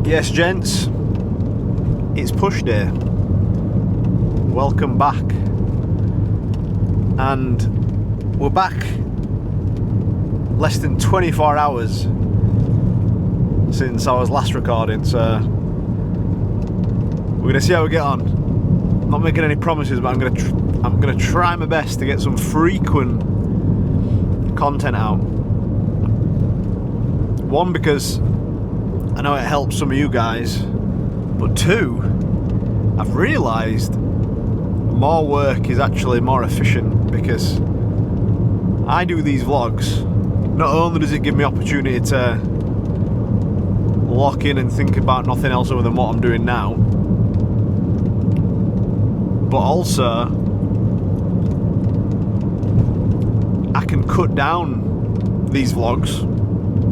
Yes, gents, it's push day. Welcome back. And we're back less than 24 hours since I was last recording, so we're going to see how we get on. I'm not making any promises, but I'm going to try my best to get some frequent content out. One, because I know it helps some of you guys, but two, I've realised more work is actually more efficient because I do these vlogs. Not only does it give me opportunity to lock in and think about nothing else other than what I'm doing now, but also I can cut down these vlogs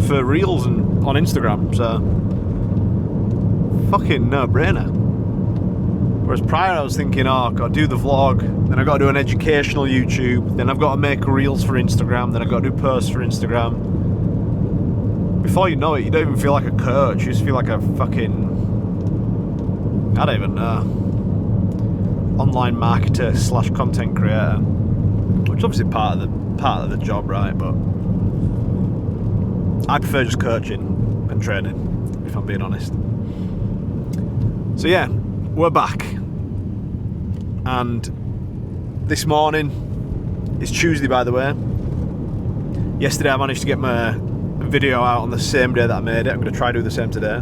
for reels and on Instagram, so fucking no-brainer. Whereas prior I was thinking, oh, I've got to do the vlog, then I've got to do an educational YouTube, then I've got to make reels for Instagram, then I've got to do posts for Instagram. Before you know it, you don't even feel like a coach, you just feel like a fucking, I don't even know, online marketer / content creator, which is obviously part of the job, right? But I prefer just coaching and training, if I'm being honest. So yeah, we're back. And this morning, it's Tuesday by the way. Yesterday I managed to get my video out on the same day that I made it. I'm going to try to do the same today.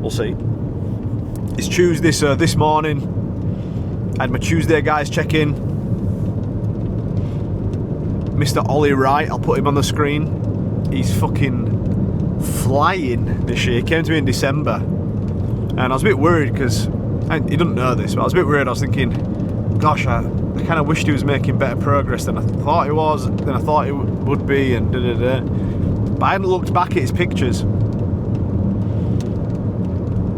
We'll see. It's Tuesday, so this morning I had my Tuesday guys check in. Mr. Ollie Wright, I'll put him on the screen. He's fucking flying this year. He came to me in December, and I was a bit worried because he doesn't know this, but I was a bit worried. I was thinking, gosh, I kind of wished he was making better progress than I thought he was, than I thought he would be, and da-da-da. But I hadn't looked back at his pictures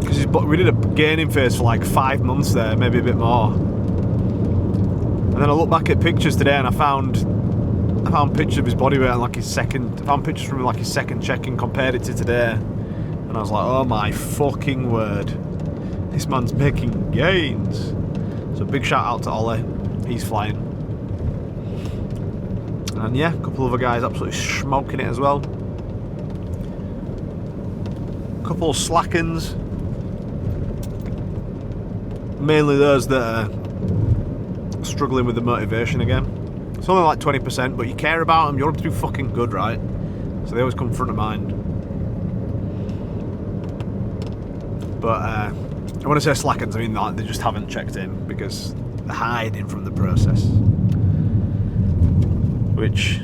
because we did a gaining phase for like 5 months there, maybe a bit more. And then I looked back at pictures today, and I found pictures of his body weight on like his second. I found pictures from like his second check-in, compared it to today, and I was like, oh my fucking word, this man's making gains. So big shout out to Ollie, he's flying. And yeah, a couple other guys absolutely smoking it as well. A couple of slackens, mainly those that are struggling with the motivation again. It's only like 20%, but you care about them, you want them to do fucking good, right? So they always come front of mind. But when I say slackens, I mean like they just haven't checked in because they're hiding from the process. Which,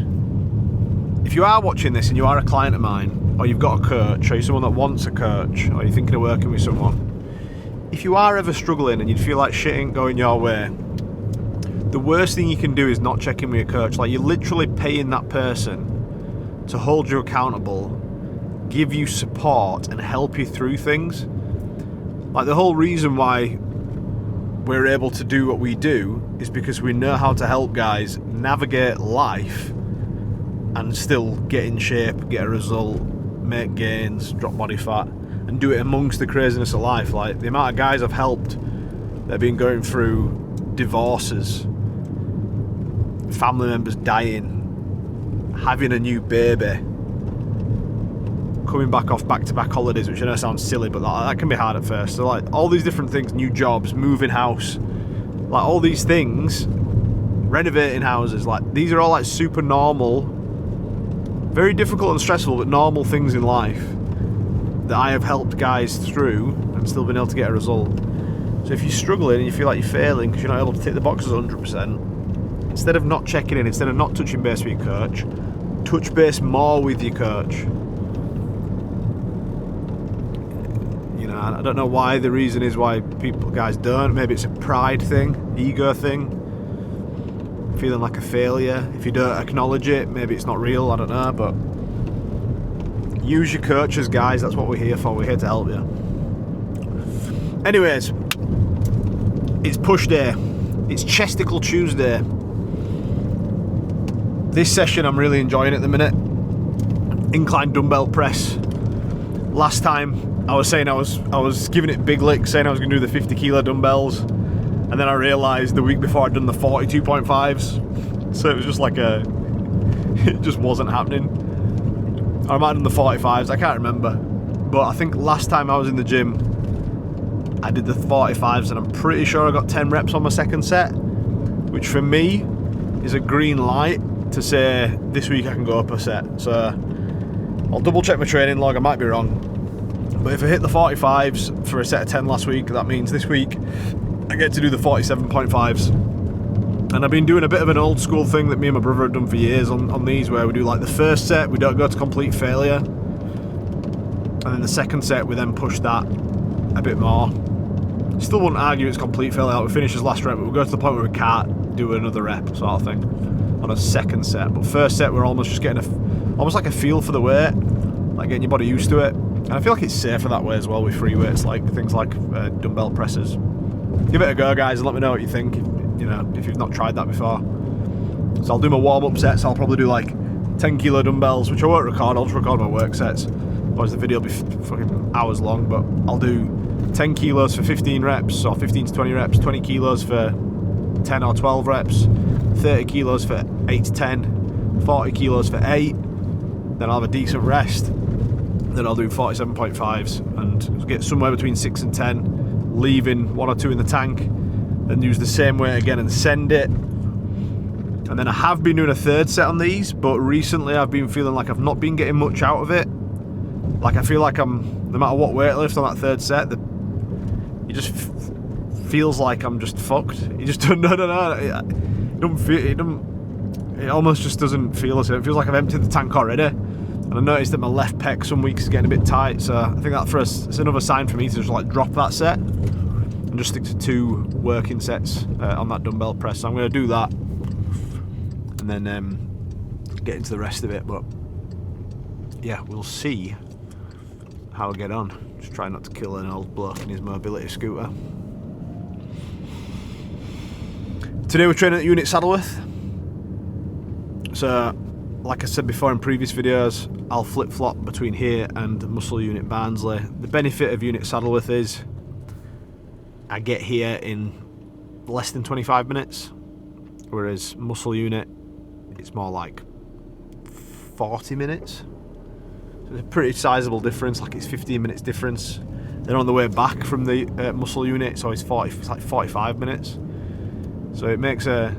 if you are watching this and you are a client of mine, or you've got a coach, or you're someone that wants a coach, or you're thinking of working with someone, if you are ever struggling and you feel like shit ain't going your way, the worst thing you can do is not check in with your coach. Like, you're literally paying that person to hold you accountable, give you support, and help you through things. Like, the whole reason why we're able to do what we do is because we know how to help guys navigate life and still get in shape, get a result, make gains, drop body fat, and do it amongst the craziness of life. Like, the amount of guys I've helped that have been going through divorces, family members dying, having a new baby, coming back off back-to-back holidays, which I know sounds silly, but that can be hard at first. So like all these different things, new jobs, moving house, like all these things, renovating houses, like these are all like super normal, very difficult and stressful, but normal things in life that I have helped guys through and still been able to get a result. So if you're struggling and you feel like you're failing because you're not able to tick the boxes 100%, instead of not checking in, instead of not touching base with your coach, touch base more with your coach. You know, I don't know why the reason is why guys don't. Maybe it's a pride thing, ego thing, feeling like a failure. If you don't acknowledge it, maybe it's not real, I don't know, but use your coaches, guys. That's what we're here for. We're here to help you. Anyways, it's push day. It's Chesticle Tuesday. This session I'm really enjoying at the minute. Incline dumbbell press. last time I was saying I was giving it big licks, saying I was going to do the 50 kilo dumbbells, and then I realised the week before I'd done the 42.5s, so it was just like it just wasn't happening. Or I might have done the 45s, I can't remember, but I think last time I was in the gym I did the 45s, and I'm pretty sure I got 10 reps on my second set, which for me is a green light to say this week I can go up a set. So I'll double check my training log, I might be wrong, but if I hit the 45s for a set of 10 last week, that means this week I get to do the 47.5s. And I've been doing a bit of an old school thing that me and my brother have done for years on these, where we do like the first set, we don't go to complete failure, and then the second set we then push that a bit more. Still wouldn't argue it's complete failure, we finish as last rep, but we'll go to the point where we can't do another rep sort of thing on a second set. But first set we're almost just getting almost like a feel for the weight, like getting your body used to it. And I feel like it's safer that way as well with free weights, like things like dumbbell presses. Give it a go, guys, and let me know what you think, if you've not tried that before. So I'll do my warm-up sets. I'll probably do like 10 kilo dumbbells, which I won't record, I'll just record my work sets, otherwise the video will be fucking hours long. But I'll do 10 kilos for 15 reps, or 15 to 20 reps, 20 kilos for 10 or 12 reps, 30 kilos for 8 to 10, 40 kilos for 8, then I'll have a decent rest, then I'll do 47.5s and get somewhere between 6 and 10, leaving 1 or 2 in the tank, then use the same weight again and send it. And then I have been doing a third set on these, but recently I've been feeling like I've not been getting much out of it. Like I feel like no matter what weight I lift on that third set, it just feels like I'm just fucked. You just don't it almost just doesn't feel the same. It feels like I've emptied the tank already. And I noticed that my left pec some weeks is getting a bit tight, so I think that it's another sign for me to just like drop that set and just stick to 2 working sets on that dumbbell press. So I'm going to do that and then get into the rest of it. But yeah, we'll see how I get on. Just try not to kill an old bloke in his mobility scooter. Today we're training at Unit Saddleworth. So, like I said before in previous videos, I'll flip-flop between here and Muscle Unit Barnsley. The benefit of Unit Saddleworth is I get here in less than 25 minutes, whereas Muscle Unit, it's more like 40 minutes. So it's a pretty sizable difference, like it's 15 minutes difference. Then on the way back from the Muscle Unit, so it's like 45 minutes. So it makes a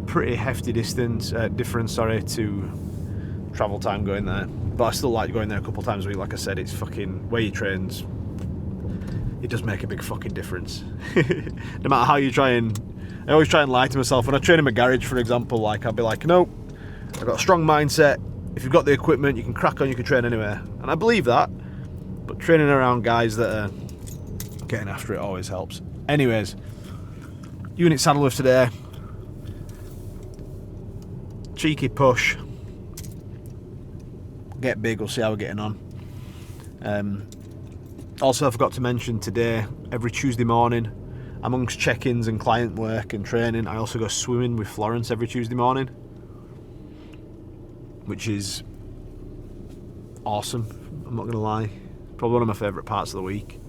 pretty hefty difference to travel time going there. But I still like going there a couple of times a week. Like I said, it's fucking where you trains. It does make a big fucking difference. No matter how you I always try and lie to myself. When I train in my garage, for example, like I'll be like, no, I've got a strong mindset. If you've got the equipment, you can crack on, you can train anywhere. And I believe that. But training around guys that are getting after it always helps. Anyways, Unit Saddleworth today. Cheeky push. Get big, we'll see how we're getting on. Also, I forgot to mention today, every Tuesday morning, amongst check-ins and client work and training, I also go swimming with Florence every Tuesday morning, which is awesome, I'm not going to lie. Probably one of my favourite parts of the week.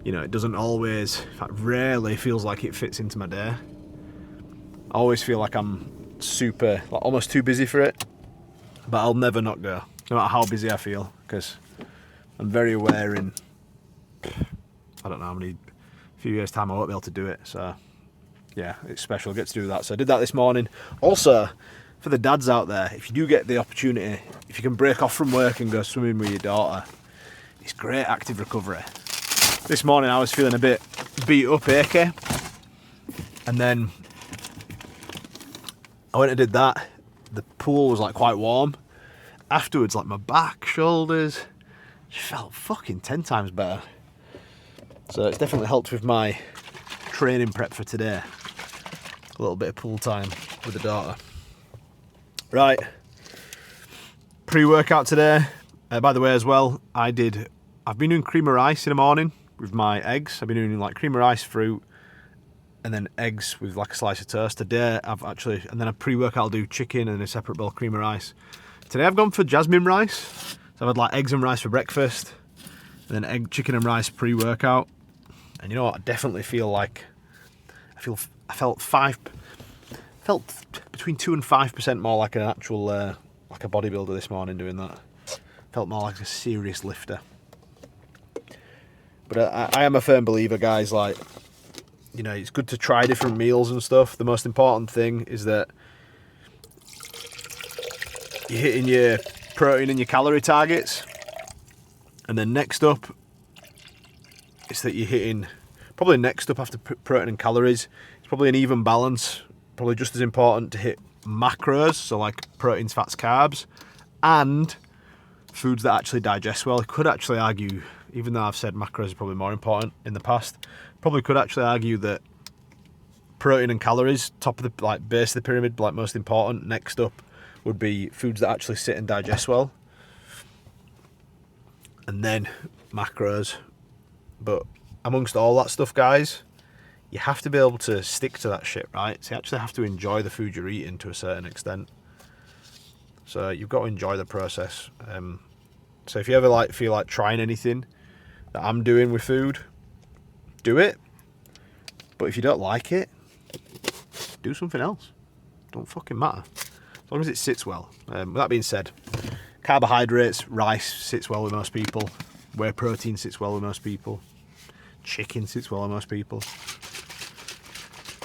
It doesn't always, in fact rarely, feels like it fits into my day. I always feel like I'm super, like almost too busy for it, but I'll never not go, no matter how busy I feel, because I'm very aware in, I don't know how many, few years time I won't be able to do it. So yeah, it's special, I get to do that. So I did that this morning. Also, for the dads out there, if you do get the opportunity, if you can break off from work and go swimming with your daughter, it's great active recovery. This morning I was feeling a bit beat up, achy, and then I went and did that. The pool was like quite warm. Afterwards, like my back, shoulders, just felt fucking 10 times better. So it's definitely helped with my training prep for today. A little bit of pool time with the daughter. Right, pre-workout today. By the way as well, I've been doing cream of rice in the morning with my eggs. I've been doing like cream of rice, fruit, and then eggs with like a slice of toast. Today and then a pre-workout I'll do chicken and a separate bowl of cream of rice. Today I've gone for jasmine rice. So I've had like eggs and rice for breakfast, and then egg, chicken and rice pre-workout. And you know what? I definitely feel like I felt between 2 and 5% more like an actual like a bodybuilder this morning doing that. Felt more like a serious lifter. But I am a firm believer, guys, like, you know, it's good to try different meals and stuff. The most important thing is that you're hitting your protein and your calorie targets. And then next up, it's that you're hitting, probably next up after protein and calories, it's probably an even balance. Probably just as important to hit macros, so like proteins, fats, carbs, and foods that actually digest well. I could actually argue, even though I've said macros are probably more important in the past, probably could actually argue that protein and calories, top of the like base of the pyramid, like most important. Next up would be foods that actually sit and digest well, and then macros. But amongst all that stuff, guys, you have to be able to stick to that shit, right? So you actually have to enjoy the food you're eating to a certain extent. So you've got to enjoy the process. So if you ever like feel like trying anything that I'm doing with food, do it. But if you don't like it, do something else. Don't fucking matter. As long as it sits well. With that being said, carbohydrates, rice sits well with most people. Whey protein sits well with most people. Chicken sits well with most people.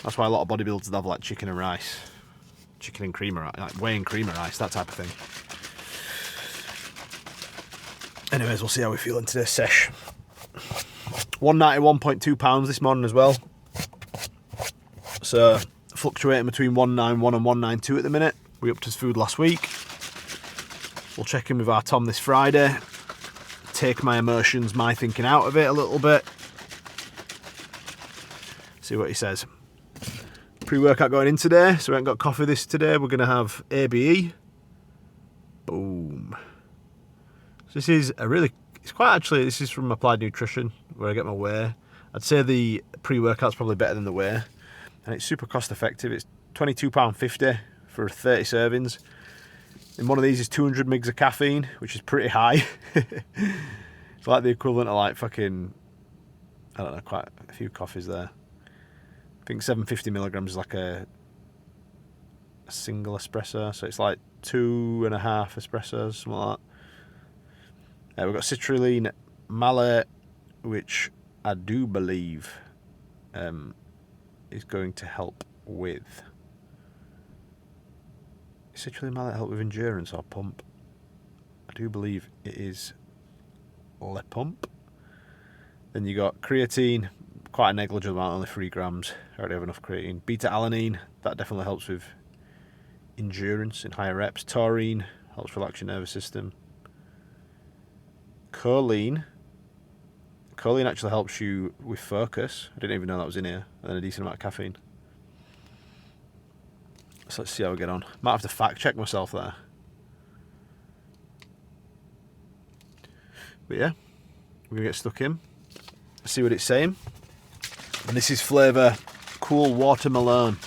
That's why a lot of bodybuilders have like chicken and rice. Chicken and cream, like whey and cream of rice, that type of thing. Anyways, we'll see how we're feeling today, sesh. 191.2 pounds this morning as well. So fluctuating between 191 and 192 at the minute. We upped his food last week. We'll check in with our Tom this Friday. Take my emotions, my thinking out of it a little bit. See what he says. Pre-workout going in today, so we haven't got coffee this today. We're going to have ABE. Boom. So this is a really, it's quite actually, this is from Applied Nutrition, where I get my whey. I'd say the pre-workout's probably better than the whey. And it's super cost effective. It's £22.50 for 30 servings. And one of these is 200 mgs of caffeine, which is pretty high. It's like the equivalent of like fucking, I don't know, quite a few coffees there. I think 750 milligrams is like a single espresso, so it's like 2.5 espressos, something like that. We've got citrulline malate, which I do believe is going to help with. Citrulline malate help with endurance or pump? I do believe it is Le Pump. Then you got creatine, quite a negligible amount, only 3 grams. I already have enough creatine. Beta-alanine, that definitely helps with endurance in higher reps. Taurine helps relax your nervous system. Choline actually helps you with focus. I didn't even know that was in here. And a decent amount of caffeine. So let's see how we get on. Might have to fact check myself there. But yeah, we're going to get stuck in. See what it's saying. And this is flavour Cool Watermelon.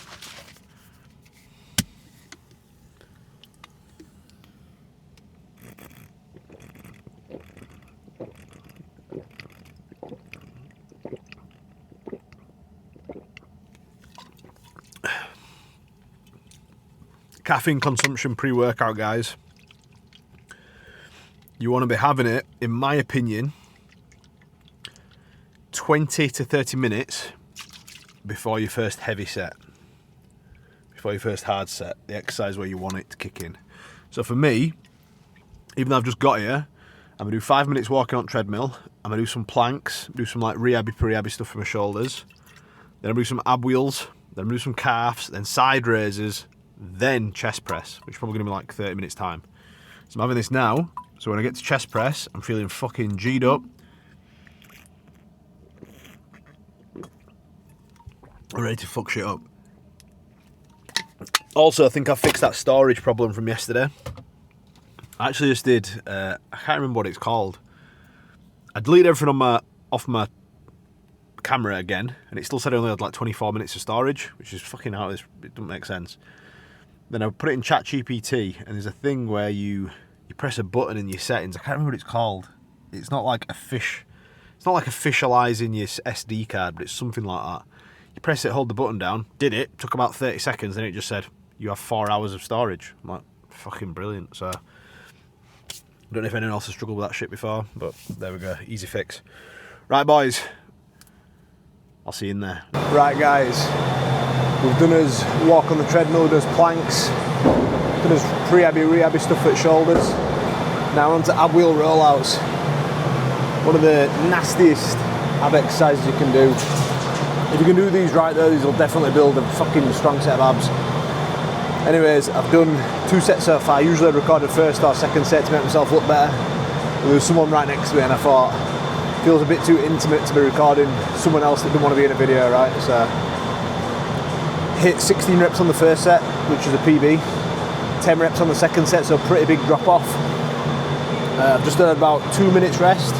Caffeine consumption pre-workout, guys. You want to be having it, in my opinion, 20 to 30 minutes before your first heavy set. Before your first hard set. The exercise where you want it to kick in. So for me, even though I've just got here, I'm going to do 5 minutes walking on treadmill. I'm going to do some planks, do some like rehabby, pre-rehabby stuff for my shoulders. Then I'm going to do some ab wheels. Then I'm going to do some calves, then side raises, then chest press, which is probably going to be like 30 minutes time. So I'm having this now. So when I get to chest press, I'm feeling fucking G'd up. I'm ready to fuck shit up. Also, I think I fixed that storage problem from yesterday. I actually just did, I can't remember what it's called. I deleted everything on off my camera again, and it still said I only had like 24 minutes of storage, which is fucking out. It doesn't make sense. Then I put it in ChatGPT, and there's a thing where you you press a button in your settings. I can't remember what it's called. It's not like it's not like officialising your SD card, but it's something like that. You press it, hold the button down, did it, took about 30 seconds, and it just said, you have 4 hours of storage. I'm like, fucking brilliant. So, I don't know if anyone else has struggled with that shit before, but there we go, easy fix. Right, boys, I'll see you in there. Right, guys, we've done us walk on the treadmill, done us planks, done us pre-abby, re-abby stuff at shoulders. Now we're on to ab wheel rollouts. One of the nastiest ab exercises you can do. If you can do these right though, these will definitely build a fucking strong set of abs. Anyways, I've done 2 sets so far. Usually I record the first or second set to make myself look better. There was someone right next to me and I thought, it feels a bit too intimate to be recording someone else that didn't want to be in a video, right? So, hit 16 reps on the first set, which is a PB. 10 reps on the second set, so pretty big drop off. I've just done about 2 minutes rest.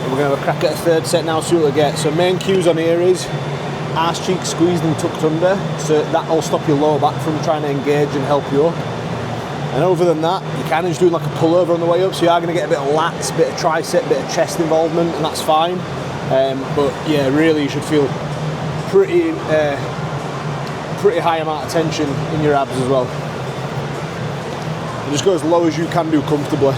We're going to have a crack at a third set now, see what we get. So main cues on here is arse cheeks squeezed and tucked under, so that'll stop your lower back from trying to engage and help you up. And other than that, you can just do like a pullover on the way up, so you are going to get a bit of lats, a bit of tricep, a bit of chest involvement, and that's fine. But yeah, really you should feel pretty high amount of tension in your abs as well. And just go as low as you can do comfortably.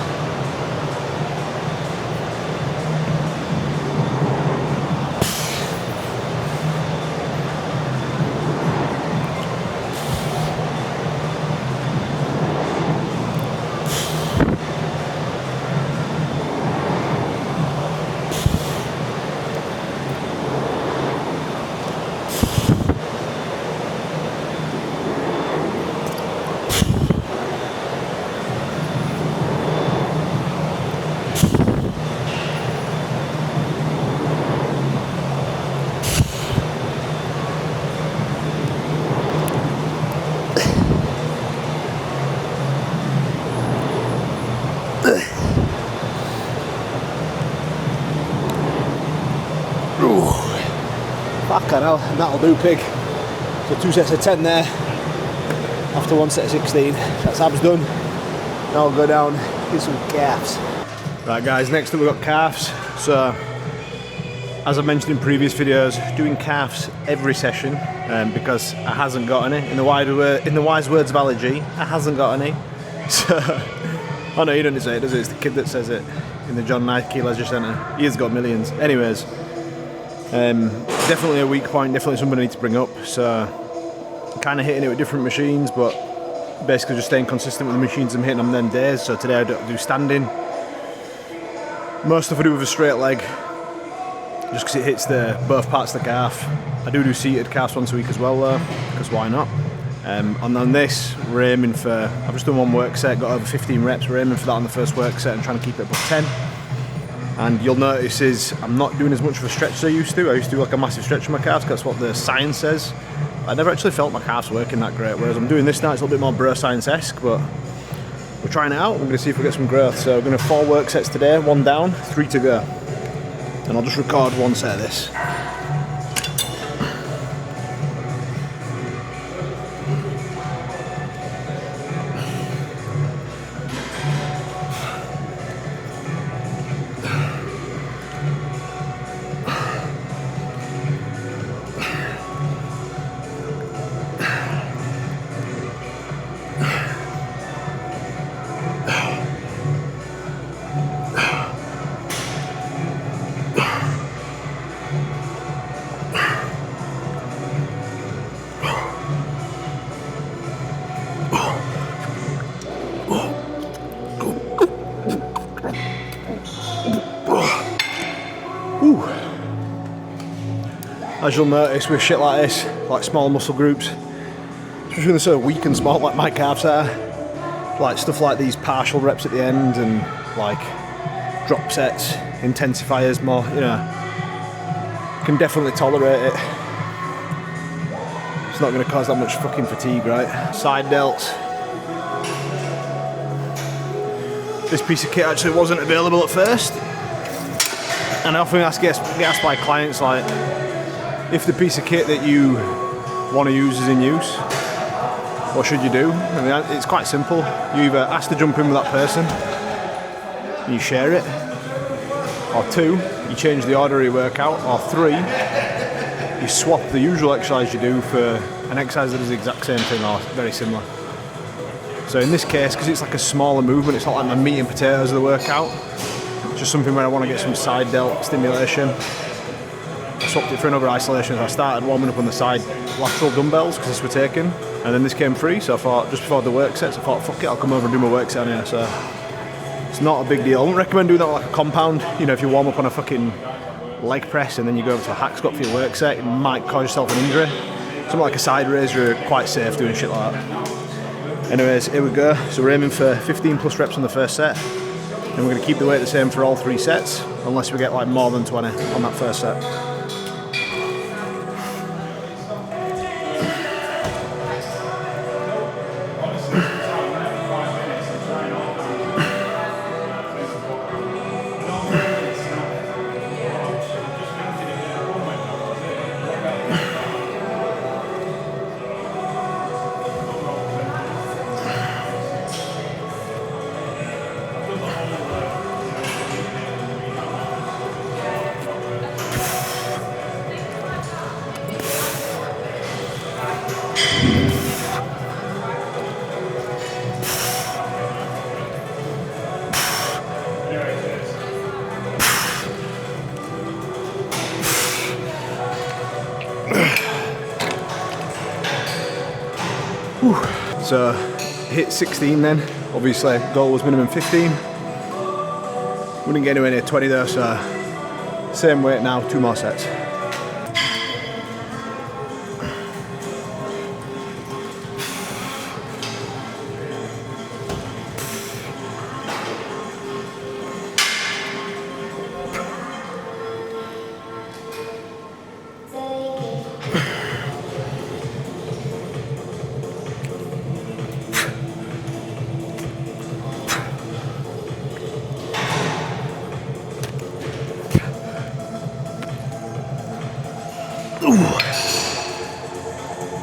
Fucking hell, and that'll do, pig. So 2 sets of 10 there, after 1 set of 16. That's abs done. Now I'll go down, get some calves. Right guys, next up we've got calves. So, as I mentioned in previous videos, doing calves every session because I hasn't got any. In the wise words of Ali G, I hasn't got any. So, oh no, you don't say it, does it? It's the kid that says it in the John Nike Leisure Centre. He has got millions. Anyways, definitely a weak point, definitely something I need to bring up. So, kind of hitting it with different machines, but basically just staying consistent with the machines I'm hitting on them days. So today I do standing. Most stuff I do with a straight leg, just because it hits both parts of the calf. I do seated calves once a week as well though, because why not? And on this, we're aiming for, I've just done 1 work set, got over 15 reps, we're aiming for that on the first work set and trying to keep it above 10. And you'll notice is I'm not doing as much of a stretch as I used to. I used to do like a massive stretch on my calves, that's what the science says. I never actually felt my calves working that great, whereas I'm doing this now, it's a little bit more bro science-esque, but we're trying it out. We're going to see if we get some growth. So we're going to have 4 work sets today, 1 down, 3 to go. And I'll just record 1 set of this. As you'll notice with shit like this, like small muscle groups, especially when they're so weak and small like my calves are, like stuff like these partial reps at the end and like drop sets, intensifiers more, you know, can definitely tolerate it. It's not going to cause that much fucking fatigue, right? Side delts. This piece of kit actually wasn't available at first, and I often get asked by clients like, if the piece of kit that you want to use is in use, what should you do? And it's quite simple. You either ask to jump in with that person, and you share it. Or 2, you change the order of your workout. Or 3, you swap the usual exercise you do for an exercise that does the exact same thing or very similar. So in this case, because it's like a smaller movement, it's not like my meat and potatoes of the workout. It's just something where I want to get some side delt stimulation. I swapped it for another isolation. I started warming up on the side lateral dumbbells because this were taken, and then this came free. So I thought, just before the work sets, I thought, fuck it, I'll come over and do my work set on here. So it's not a big deal. I wouldn't recommend doing that with like a compound. You know, if you warm up on a fucking leg press and then you go over to a hack squat for your work set, it might cause yourself an injury. Something like a side raise, you're quite safe doing shit like that. Anyways, here we go. So we're aiming for 15 plus reps on the first set. And we're going to keep the weight the same for all 3 sets, unless we get like more than 20 on that first set. So hit 16 then, obviously goal was minimum 15. Wouldn't get anywhere near 20 though, so same weight now, 2 more sets.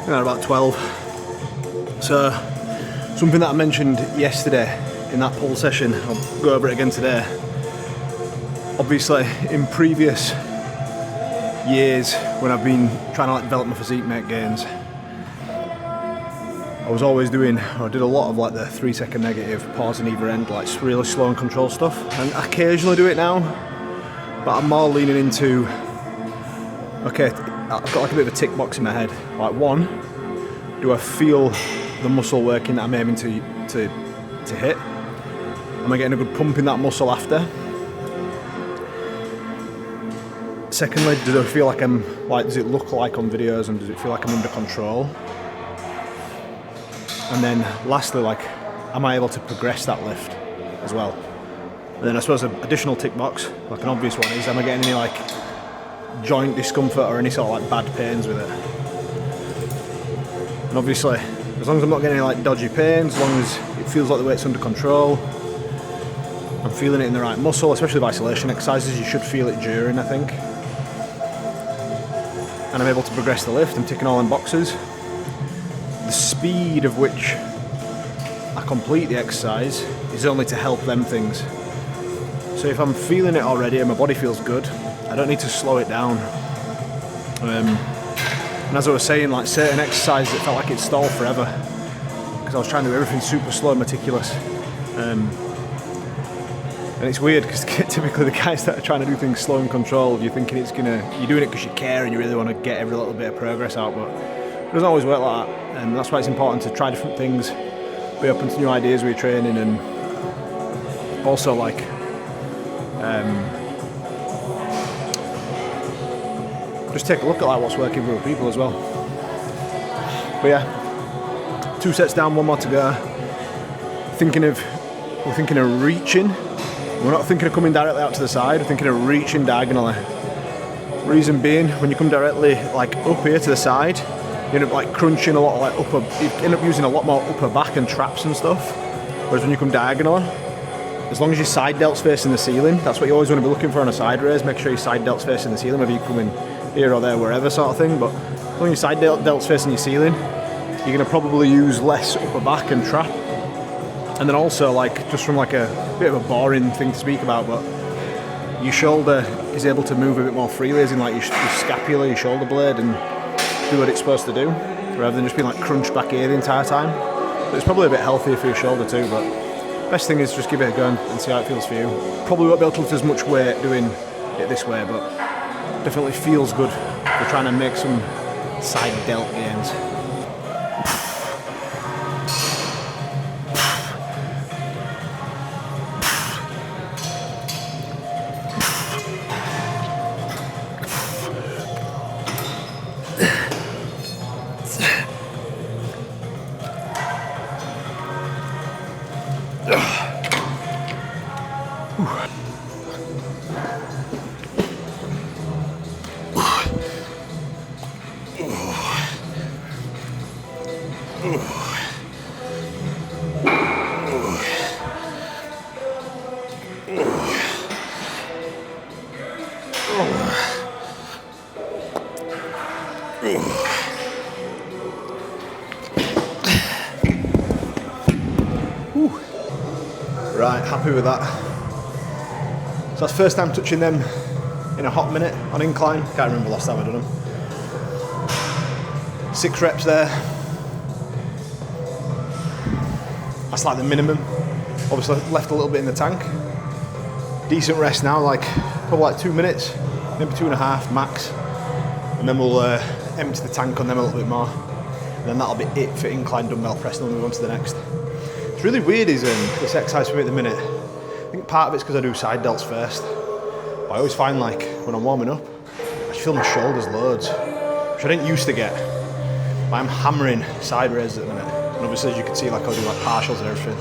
At about 12. So something that I mentioned yesterday in that pull session, I'll go over it again today. Obviously in previous years when I've been trying to like develop my physique, make gains, I was always doing, or I did a lot of like the 3-second negative, pause in either end, like really slow and controlled stuff, and I occasionally do it now, but I'm more leaning into, okay, I've got like a bit of a tick box in my head. Like 1, do I feel the muscle working that I'm aiming to hit? Am I getting a good pump in that muscle after? Secondly, does it feel like does it look like on videos and does it feel like I'm under control? And then lastly, like, am I able to progress that lift as well? And then I suppose an additional tick box, like an obvious one, is am I getting any like joint discomfort or any sort of like bad pains with it? And obviously, as long as I'm not getting any like dodgy pains, as long as it feels like the weight's under control, I'm feeling it in the right muscle, especially with isolation exercises, you should feel it during, I think. And I'm able to progress the lift, I'm ticking all in boxes. The speed of which I complete the exercise is only to help them things. So if I'm feeling it already and my body feels good, I don't need to slow it down. And as I was saying, like certain exercises, it felt like it stalled forever because I was trying to do everything super slow and meticulous. And it's weird because typically the guys that are trying to do things slow and controlled, you're thinking you're doing it because you care and you really want to get every little bit of progress out, but it doesn't always work like that. And that's why it's important to try different things, be open to new ideas with your training, and also like just take a look at like what's working for other people as well. But yeah, 2 sets down, 1 more to go. We're thinking of reaching. We're not thinking of coming directly out to the side, we're thinking of reaching diagonally. Reason being, when you come directly like up here to the side, you end up like crunching a lot of like you end up using a lot more upper back and traps and stuff. Whereas when you come diagonally, as long as your side delt's facing the ceiling, that's what you always want to be looking for on a side raise. Make sure your side delt's facing the ceiling, whether you come in here or there, wherever sort of thing. But as long as your side delt's facing your ceiling, you're going to probably use less upper back and trap And then also, like, just from like a bit of a boring thing to speak about, but your shoulder is able to move a bit more freely, as in like your scapula, your shoulder blade, and do what it's supposed to do, rather than just being like crunched back here the entire time. But it's probably a bit healthier for your shoulder too, but best thing is just give it a go and see how it feels for you. Probably won't be able to lift as much weight doing it this way, but definitely feels good. We're trying to make some side delt gains. Right, happy with that. So that's first time touching them in a hot minute on incline. Can't remember last time I've done them. 6 reps there. That's like the minimum. Obviously left a little bit in the tank. Decent rest now, like probably like 2 minutes, maybe 2.5 max. And then we'll empty the tank on them a little bit more. And then that'll be it for incline dumbbell press, and then we'll move on to the next. It's really weird is this exercise for me at the minute. I think part of it's because I do side delts first. But I always find like when I'm warming up, I just feel my shoulders loads, which I didn't used to get. But I'm hammering side raises at the minute. And obviously as you can see, like I'll do like partials and everything.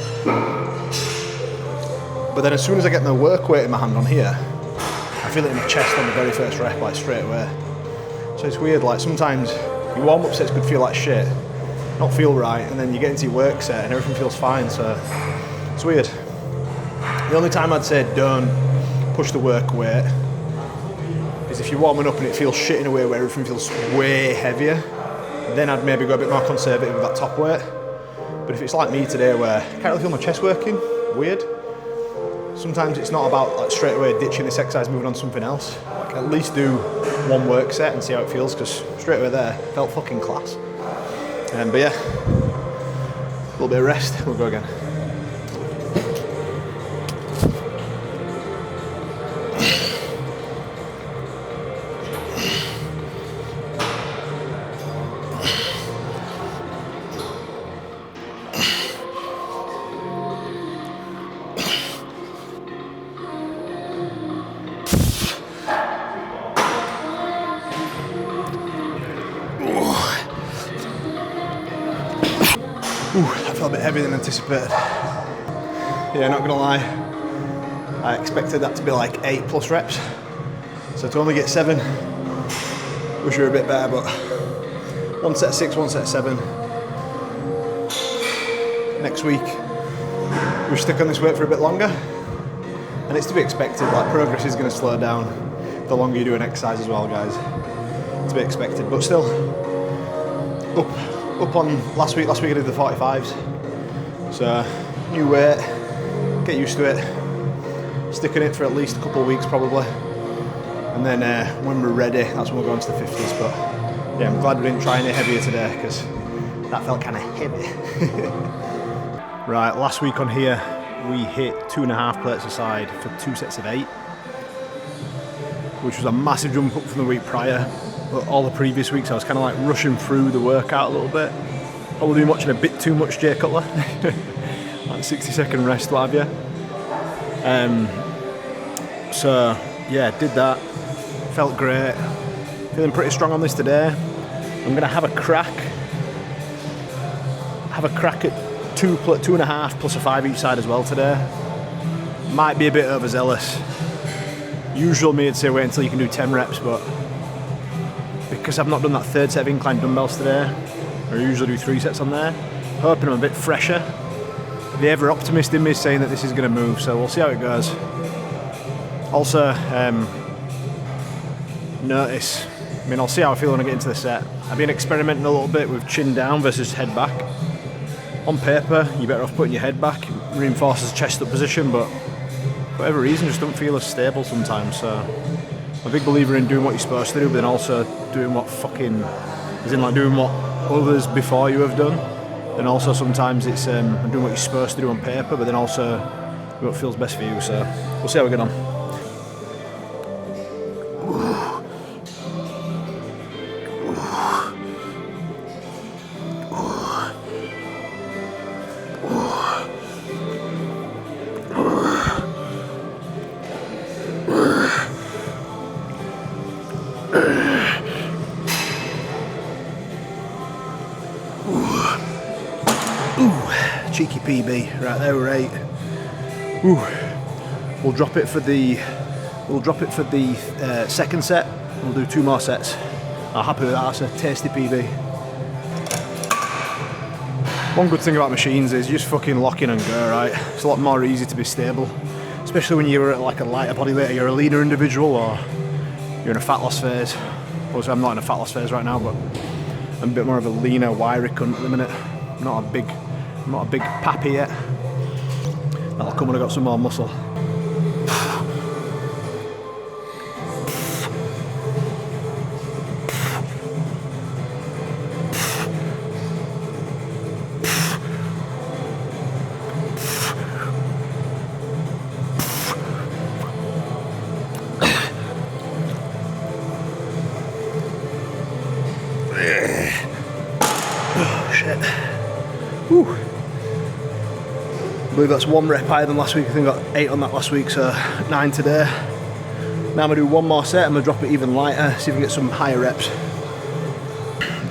But then as soon as I get my work weight in my hand on here, I feel it in my chest on the very first rep, like straight away. So it's weird, like sometimes your warm-up sets could feel like shit, not feel right, and then you get into your work set and everything feels fine, so it's weird. The only time I'd say don't push the work weight is if you're warming up and it feels shit in a way where everything feels way heavier, then I'd maybe go a bit more conservative with that top weight. But if it's like me today where I can't really feel my chest working, weird. Sometimes it's not about like straight away ditching this exercise, moving on to something else. Like at least do one work set and see how it feels, because straight away there felt fucking class. But yeah, a little bit of rest, we'll go again. That felt a bit heavier than anticipated. Yeah, not gonna lie, I expected that to be like 8+ reps. So to only get 7, wish we were a bit better, but 1 set of 6, 1 set of 7. Next week, we'll stick on this weight for a bit longer. And it's to be expected, like progress is gonna slow down the longer you do an exercise as well, guys. To be expected, but still, up on last week I did the 45s. So, new weight, get used to it. Stick on it for at least a couple of weeks probably. And then when we're ready, that's when we'll go into the 50s. But yeah, I'm glad we didn't try any heavier today, because that felt kind of heavy. Right, last week on here, we hit 2.5 plates aside for 2 sets of 8. Which was a massive jump up from the week prior. But all the previous weeks I was kind of like rushing through the workout a little bit. Probably been watching a bit too much Jay Cutler. Like 60-second rest, what have you. So yeah, did that. Felt great. Feeling pretty strong on this today. I'm gonna have a crack at 2.5 plus a 5 each side as well today. Might be a bit overzealous. Usual me would say wait until you can do 10 reps, but because I've not done that 3rd set of incline dumbbells today, I usually do 3 sets on there, hoping I'm a bit fresher. The ever optimist in me is saying that this is going to move, so we'll see how it goes. Also, notice, I'll see how I feel when I get into the set. I've been experimenting a little bit with chin down versus head back. On paper, you're better off putting your head back. reinforces chest up position, but for whatever reason just don't feel as stable sometimes. So I'm a big believer in doing what you're supposed to do, but then also doing what doing what others before you have done. And also sometimes it's doing what you're supposed to do on paper, but then also what feels best for you. So we'll see how we get on. Cheeky PB, right there we're 8. We'll drop it for the second set. We'll do 2 more sets. I'm happy with that. That's a tasty PB. One good thing about machines is you just fucking lock in and go, right? It's a lot more easy to be stable, especially when you're at like a lighter body weight, or you're a leaner individual, or you're in a fat loss phase. Obviously I'm not in a fat loss phase right now, but I'm a bit more of a leaner, wiry cunt at the minute. I'm not a big pappy yet. That'll come when I got some more muscle. Oh shit. Whew. I believe that's 1 rep higher than last week. I think I got 8 on that last week, so 9 today. Now I'm going to do 1 more set. I'm going to drop it even lighter, see if we can get some higher reps.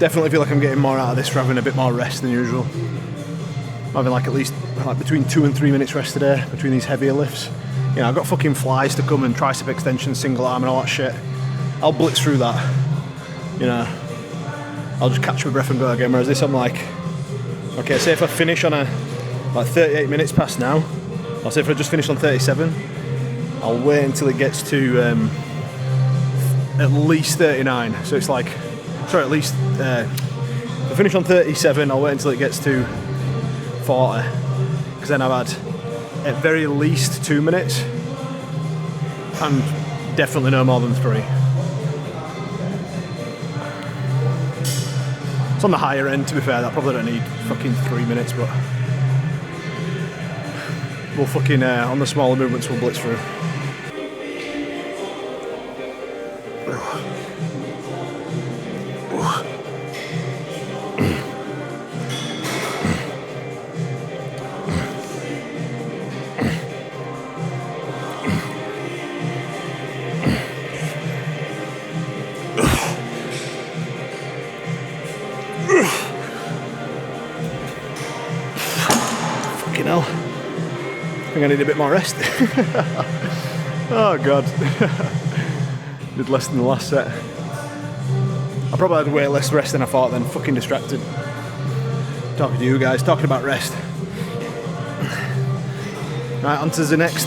Definitely feel like I'm getting more out of this for having a bit more rest than usual. I'm having like at least between 2 and 3 minutes rest today between these heavier lifts. You know, I've got fucking flies to come and tricep extensions, single arm and all that shit. I'll blitz through that. You know, I'll just catch my breath and go again. Whereas this I'm like, okay, say if I finish on like 38 minutes past now, I'll say if I just finish on 37, I'll wait until it gets to at least 39. So it's like, sorry, at least, if I finish on 37, I'll wait until it gets to 40. Because then I've had at very least 2 minutes and definitely no more than 3. It's on the higher end, to be fair. That probably don't need fucking 3 minutes, but we'll fucking, on the smaller movements, we'll blitz through. Fucking hell. I think I need a bit more rest. Oh god. Did less than the last set. I probably had way less rest than I thought then. Fucking distracted. Talking to you guys, talking about rest. Right, on to the next.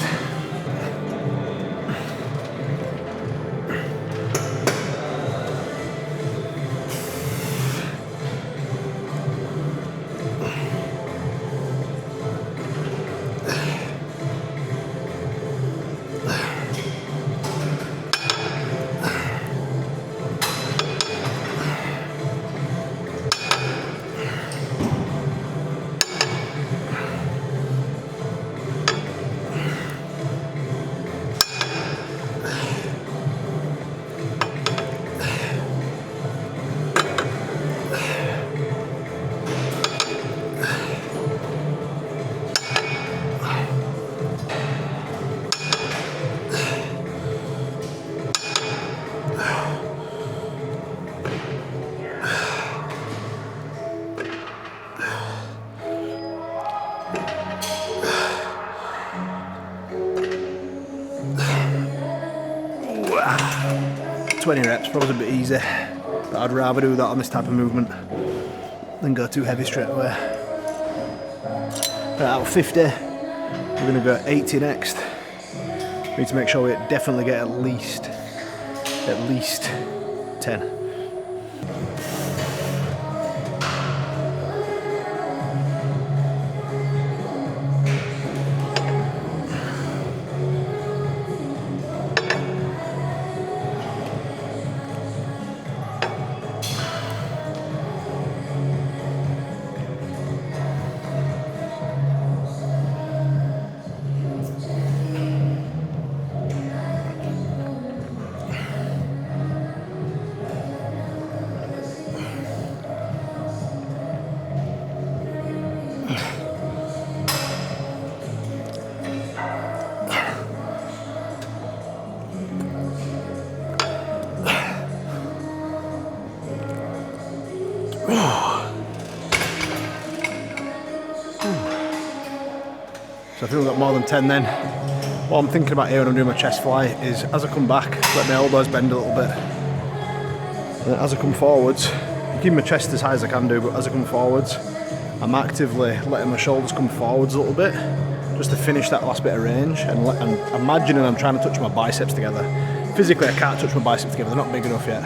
Ooh, 20 reps, probably a bit easy, but I'd rather do that on this type of movement than go too heavy straight away. Right, out of 50, we're going to go 80 next. We need to make sure we definitely get at least 10. So I think we've got more than 10 then. What I'm thinking about here when I'm doing my chest fly is as I come back, let my elbows bend a little bit. And then as I come forwards, keep my chest as high as I can do, but as I come forwards, I'm actively letting my shoulders come forwards a little bit, just to finish that last bit of range, and imagining I'm trying to touch my biceps together. Physically I can't touch my biceps together, they're not big enough yet.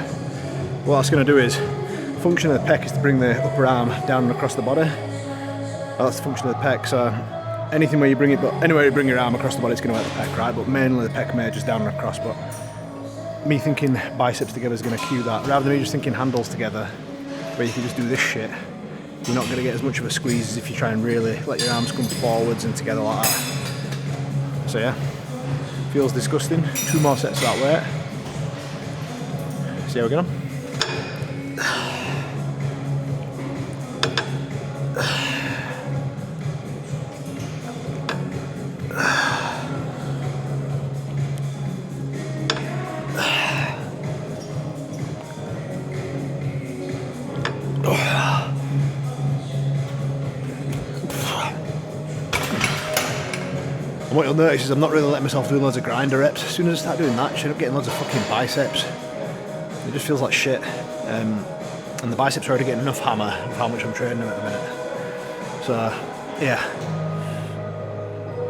What that's going to do is, the function of the pec is to bring the upper arm down and across the body. That's the function of the pec, so anything where you bring it, but anywhere you bring your arm across the body, it's going to hurt the pec, right? But mainly the pec may just down and across. But me thinking biceps together is going to cue that, rather than me just thinking handles together, where you can just do this shit. You're not going to get as much of a squeeze as if you try and really let your arms come forwards and together like that. So yeah, feels disgusting. 2 more sets of that weight. See how we get on. And what you'll notice is I'm not really letting myself do loads of grinder reps. As soon as I start doing that, I end up getting loads of fucking biceps. It just feels like shit. And the biceps are already getting enough hammer of how much I'm training them at the minute. So, yeah.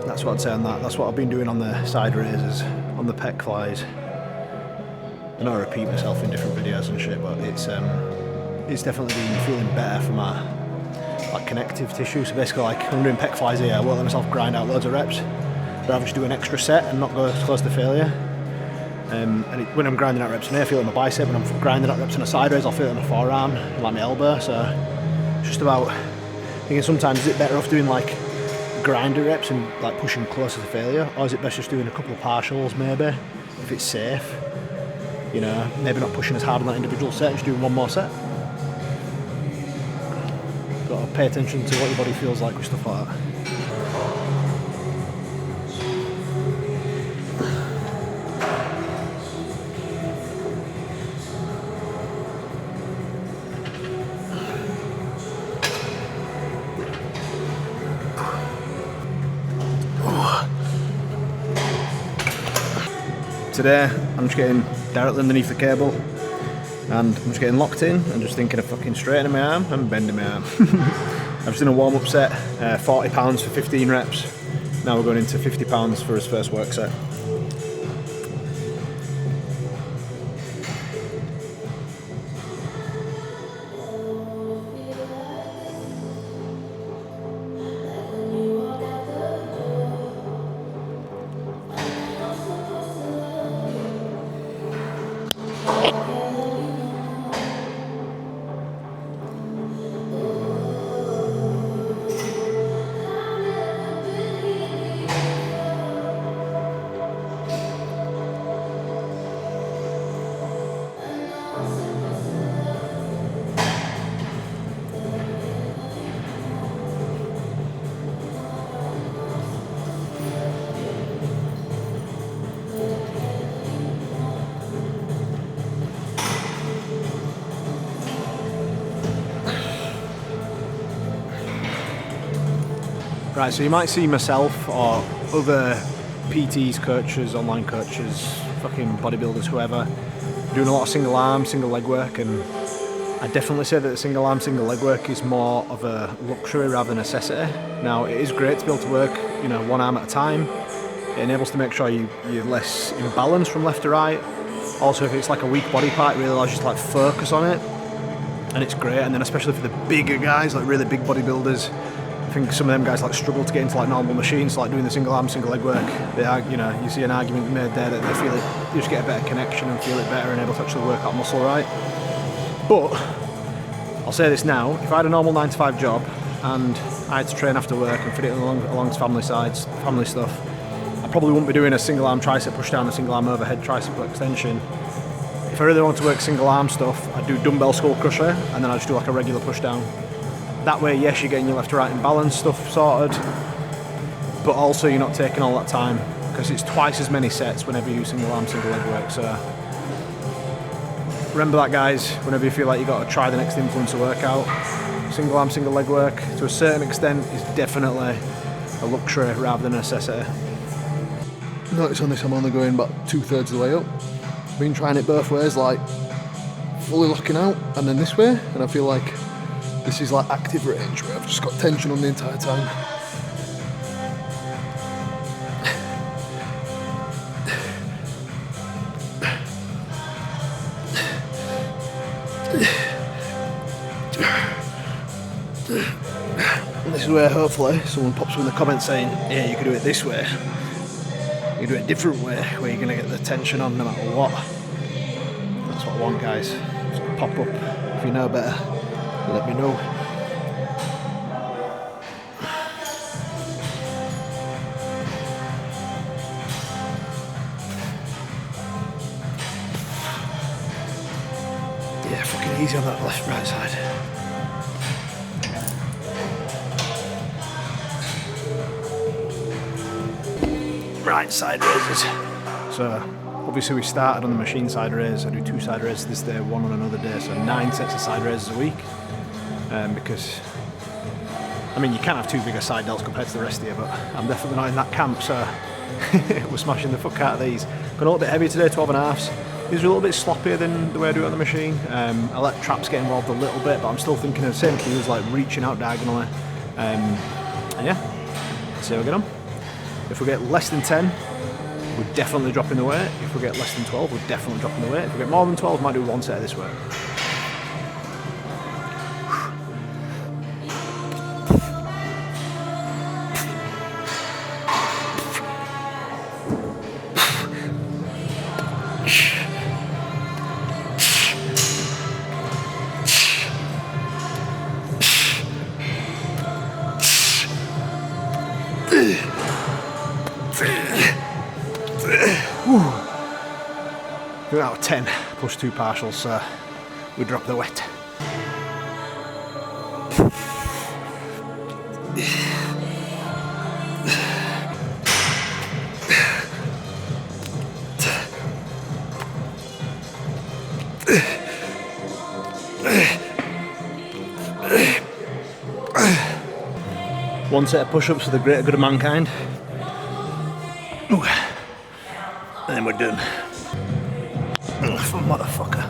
That's what I'd say on that. That's what I've been doing on the side raises, on the pec flies. I know I repeat myself in different videos and shit, but it's definitely been feeling better for my like connective tissue. So basically, like when I'm doing pec flies here, I won't let myself grind out loads of reps. I'd rather just do an extra set and not go as close to failure. When I'm grinding out reps in here, I feel it in my bicep. When I'm grinding out reps in a side raise, I'll feel it in my forearm, like my elbow. So it's just about thinking sometimes is it better off doing like grinder reps and like pushing closer to failure, or is it best just doing a couple of partials maybe if it's safe? You know, maybe not pushing as hard on that individual set, just doing one more set. Got to pay attention to what your body feels like with stuff like that. Today, I'm just getting directly underneath the cable and I'm just getting locked in and just thinking of fucking straightening my arm and bending my arm. I've just done a warm-up set, £40 for 15 reps. Now we're going into £50 for his first work set. Right, so you might see myself or other PTs, coaches, online coaches, fucking bodybuilders, whoever, doing a lot of single arm, single leg work, and I definitely say that the single arm, single leg work is more of a luxury rather than a necessity. Now, it is great to be able to work, you know, one arm at a time. It enables to make sure you're less imbalanced from left to right. Also, if it's like a weak body part, it really allows you to like focus on it, and it's great. And then especially for the bigger guys, like really big bodybuilders, I think some of them guys like struggle to get into like normal machines, like doing the single arm, single leg work. They are, you know, you see an argument made there that they feel it, you just get a better connection and feel it better and able to actually work out muscle right. But I'll say this now: if I had a normal 9-to-5 job and I had to train after work and fit it along family stuff, I probably wouldn't be doing a single arm tricep push down, a single arm overhead tricep extension. If I really want to work single arm stuff, I'd do dumbbell skull crusher and then I'd just do like a regular push down. That way, yes, you're getting your left to right imbalance stuff sorted, but also you're not taking all that time because it's twice as many sets whenever you do single arm, single leg work. So Remember that, guys, whenever you feel like you've got to try the next influencer workout, single arm, single leg work, to a certain extent, is definitely a luxury rather than a necessity. Notice on this I'm only going about 2/3 of the way up. Been trying it both ways, like fully locking out and then this way, and I feel like this is like active range where I've just got tension on the entire time. And this is where hopefully someone pops up in the comments saying, yeah, you could do it this way. You do it a different way, where you're going to get the tension on no matter what. That's what I want, guys. Just pop up. If you know better, let me know. Yeah, fucking easy on that right side. Right side raises. So obviously we started on the machine side raise. I do 2 side raises this day, 1 on another day, so 9 sets of side raises a week. Because I mean, you can't have too big a side delts compared to the rest of you, but I'm definitely not in that camp, so we're smashing the fuck out of these. Got a little bit heavier today, 12.5s. These are a little bit sloppier than the way I do it on the machine. I let traps get involved a little bit, but I'm still thinking of the same cues, like reaching out diagonally. And yeah, let's see how we get on. If we get less than 10, we're definitely dropping the weight. If we get less than 12, we're definitely dropping the weight. If we get more than 12, we might do 1 set of this weight. We're out of 10 plus 2 partials, so we drop the wet. One set of push-ups for the greater good of mankind. Ooh. And then we're done. Motherfucker.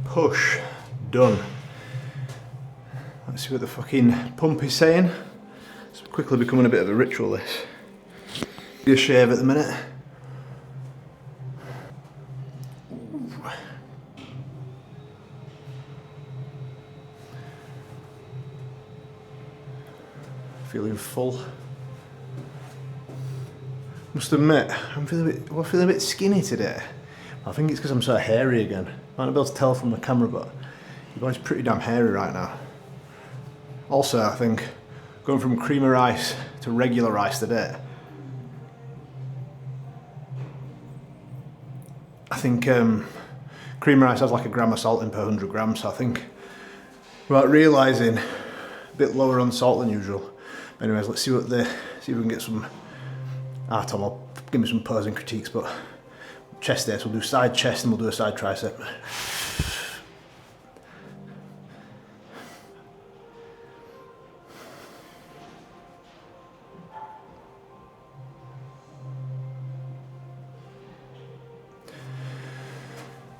Push. Done. Let's see what the fucking pump is saying. It's quickly becoming a bit of a ritual, this. Be a shave at the minute. Feeling full. Must admit, I'm feeling a bit skinny today. I think it's because I'm so hairy again. Might not be able to tell from the camera, but your boy's pretty damn hairy right now. Also, I think going from creamy rice to regular rice today, I think creamy rice has like 1 gram of salt in per 100 grams, so I think without realising a bit lower on salt than usual. Anyways, let's see if we can get some. Tom will give me some posing critiques, but chest days, we'll do side chest and we'll do a side tricep.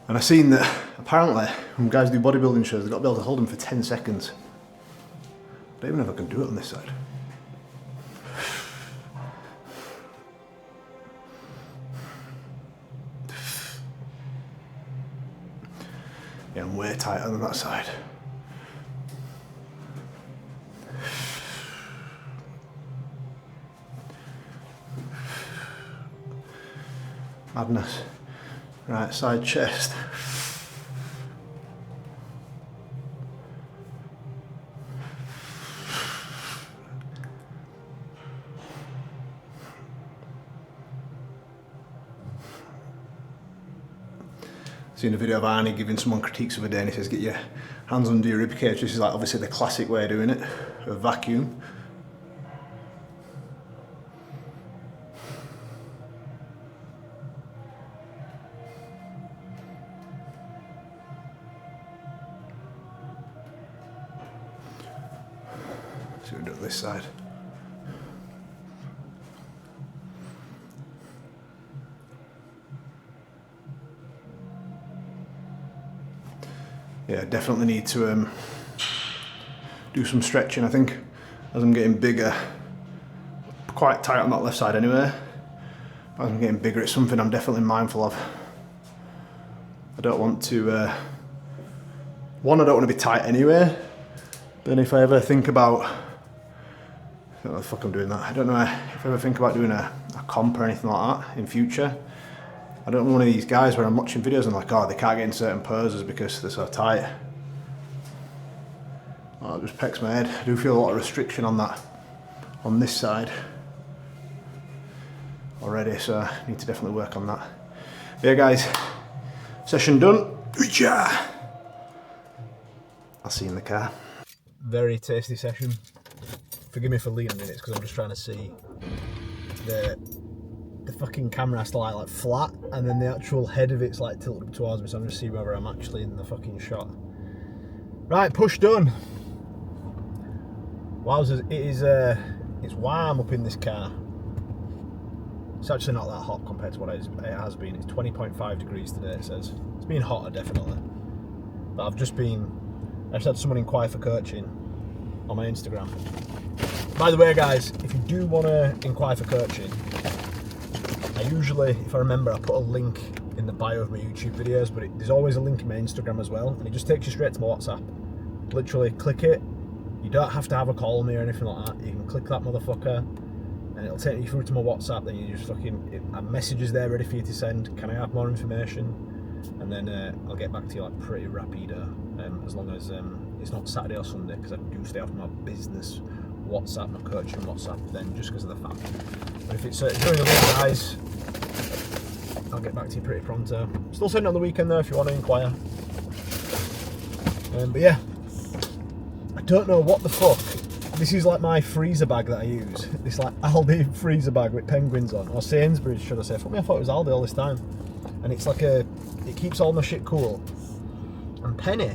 And I've seen that apparently when guys do bodybuilding shows, they've got to be able to hold them for 10 seconds. I don't even know if I can do it on this side. Yeah, I'm way tighter than that side. Madness. Right side chest. Seen a video of Arnie giving someone critiques of a day and he says get your hands under your ribcage. This is like obviously the classic way of doing it, a vacuum. So we'll do it this side. Yeah, definitely need to do some stretching. I think as I'm getting bigger, quite tight on that left side anyway. As I'm getting bigger, it's something I'm definitely mindful of. I don't want to, one, I don't want to be tight anyway. Then if I ever think about, I don't know what the fuck I'm doing that. I don't know if I ever think about doing a comp or anything like that in future. I don't want one of these guys where I'm watching videos and like, oh, they can't get in certain poses because they're so tight. Oh, it just pecks my head. I do feel a lot of restriction on that, on this side already, so I need to definitely work on that. But yeah guys, session done. I'll see you in the car. Very tasty session. Forgive me for leaning in it because I'm just trying to see the fucking camera has to lie like flat and then the actual head of it's like tilted towards me, so I'm just seeing whether I'm actually in the fucking shot. Right, push done. Wowzers, it's warm up in this car. It's actually not that hot compared to what it has been. It's 20.5 degrees today, it says. It's been hotter definitely. But I just had someone inquire for coaching on my Instagram. By the way guys, if you do want to inquire for coaching, I usually, if I remember, I put a link in the bio of my YouTube videos, but there's always a link in my Instagram as well, and it just takes you straight to my WhatsApp. Literally click it. You don't have to have a call me or anything like that. You can click that motherfucker and it'll take you through to my WhatsApp. Then you just fucking, a message is there ready for you to send. Can I have more information? And then I'll get back to you like pretty rapido, as long as it's not Saturday or Sunday, because I do stay off my business WhatsApp, my coaching WhatsApp, then just because of the fact. But if it's during the week, guys, I'll get back to you pretty pronto. Still sending on the weekend though if you want to inquire. But yeah, I don't know what the fuck. This is like my freezer bag that I use. This like Aldi freezer bag with penguins on, or Sainsbury's should I say. Fuck me, I thought it was Aldi all this time. And it's like it keeps all my shit cool. And Penny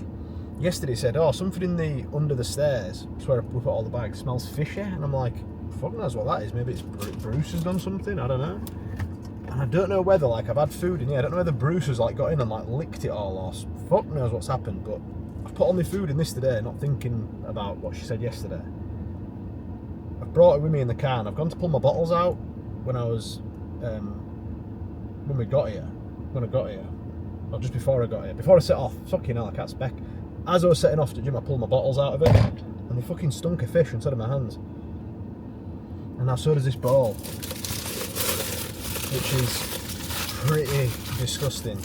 yesterday said, oh, something under the stairs, it's where we put all the bags, smells fishy. And I'm like, fuck knows what that is. Maybe it's Bruce has done something, I don't know. And I don't know whether, like, I've had food in here, I don't know whether Bruce has like got in and like licked it all, or fuck knows what's happened. But I've put all my food in this today, not thinking about what she said yesterday. I've brought it with me in the car, and I've gone to pull my bottles out when I was when I got here, or just before I got here, before I set off. Fucking hell, I can't spec. As I was setting off to the gym, I pulled my bottles out of it, and they fucking stunk of fish inside of my hands. And now so does this bowl, which is pretty disgusting.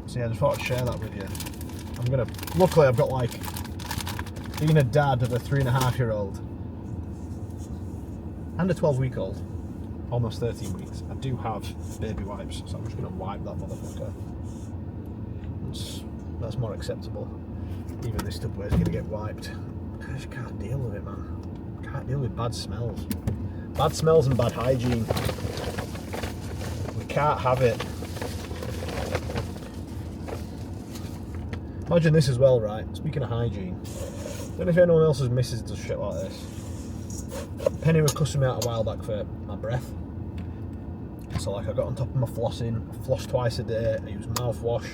So yeah, I just thought I'd share that with you. Luckily I've got, like, being a dad of a 3.5-year-old and a 12-week-old, almost 13 weeks, I do have baby wipes, so I'm just going to wipe that motherfucker. That's more acceptable. Even this Tupperware's going to get wiped. I just can't deal with it, man. Can't deal with bad smells. Bad smells and bad hygiene. We can't have it. Imagine this as well, right? Speaking of hygiene, I don't know if anyone else's missus does shit like this. Penny was cussing me out a while back for my breath. So like I got on top of my flossing, I floss twice a day, I use mouthwash.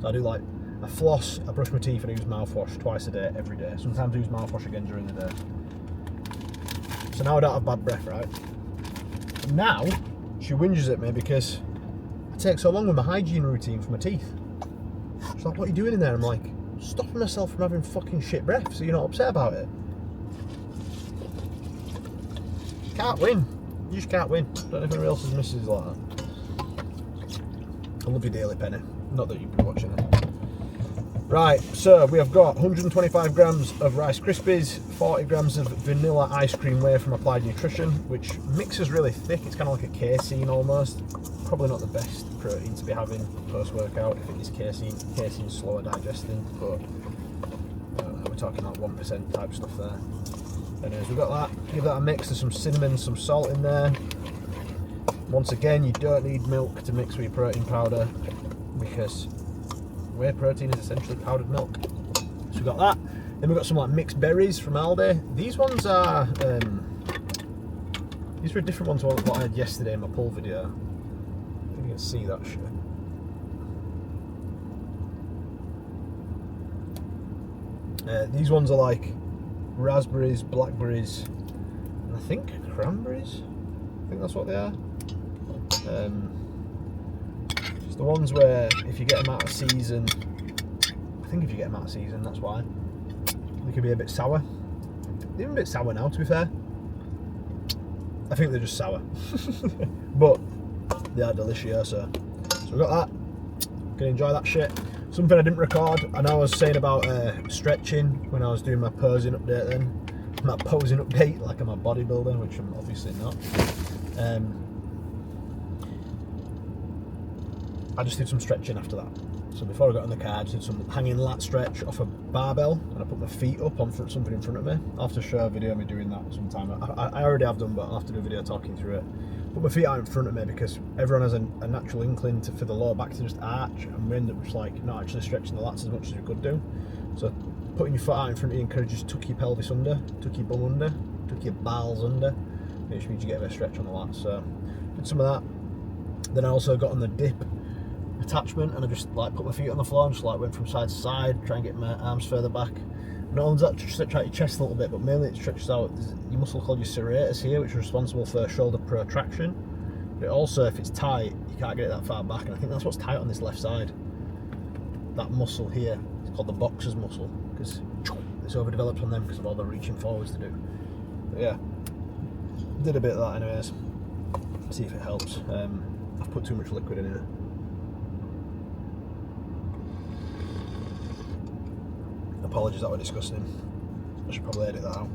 So I do like, I floss, I brush my teeth and I use mouthwash twice a day, every day. Sometimes I use mouthwash again during the day. So now I don't have bad breath, right? And now, she whinges at me because I take so long with my hygiene routine for my teeth. She's like, what are you doing in there? I'm like, stopping myself from having fucking shit breath, so you're not upset about it. Can't win. You just can't win. Don't know if anyone else's missus is like that. I love you dearly, Penny. Not that you'd be watching it. Right, so we have got 125 grams of Rice Krispies, 40 grams of vanilla ice cream whey from Applied Nutrition, which mixes really thick. It's kind of like a casein almost. Probably not the best protein to be having post-workout if it is casein. Casein's slower digesting, but we're talking like 1% type stuff there. Anyways, we've got that. Give that a mix. There's some cinnamon, some salt in there. Once again, you don't need milk to mix with your protein powder because whey protein is essentially powdered milk. So we've got that. Then we've got some like mixed berries from Aldi. These ones are these were different ones to what I had yesterday in my pull video. I think you can see that shit. These ones are like raspberries, blackberries, and I think cranberries. I think that's what they are. It's the ones where if you get them out of season, I think if you get them out of season, that's why. They can be a bit sour. They're even a bit sour now, to be fair. I think they're just sour. But they are delicious. So we've got that. Gonna enjoy that shit. Something I didn't record, I know I was saying about stretching when I was doing my posing update then. My posing update, like I'm a bodybuilder, which I'm obviously not. I just did some stretching after that. So before I got in the car, I just did some hanging lat stretch off a barbell, and I put my feet up on something in front of me. I'll have to show a video of me doing that sometime. I already have done, but I'll have to do a video talking through it. Put my feet out in front of me because everyone has a natural inkling for the lower back to just arch, and we end up just like not actually stretching the lats as much as we could do. So putting your foot out in front of you encourages tuck your pelvis under, tuck your bum under, tuck your balls under, which means you get a bit of stretch on the lats. So did some of that. Then I also got on the dip attachment, and I just like put my feet on the floor and just like went from side to side, try and get my arms further back. Not only does that stretch out your chest a little bit, but mainly it stretches out your muscle called your serratus here, which is responsible for shoulder protraction. But also, if it's tight, you can't get it that far back, and I think that's what's tight on this left side. That muscle here, it's called the boxer's muscle, because it's overdeveloped on them because of all the reaching forwards to do. But yeah, did a bit of that anyways. See if it helps. I've put too much liquid in here. Apologies, that was disgusting. I should probably edit that out.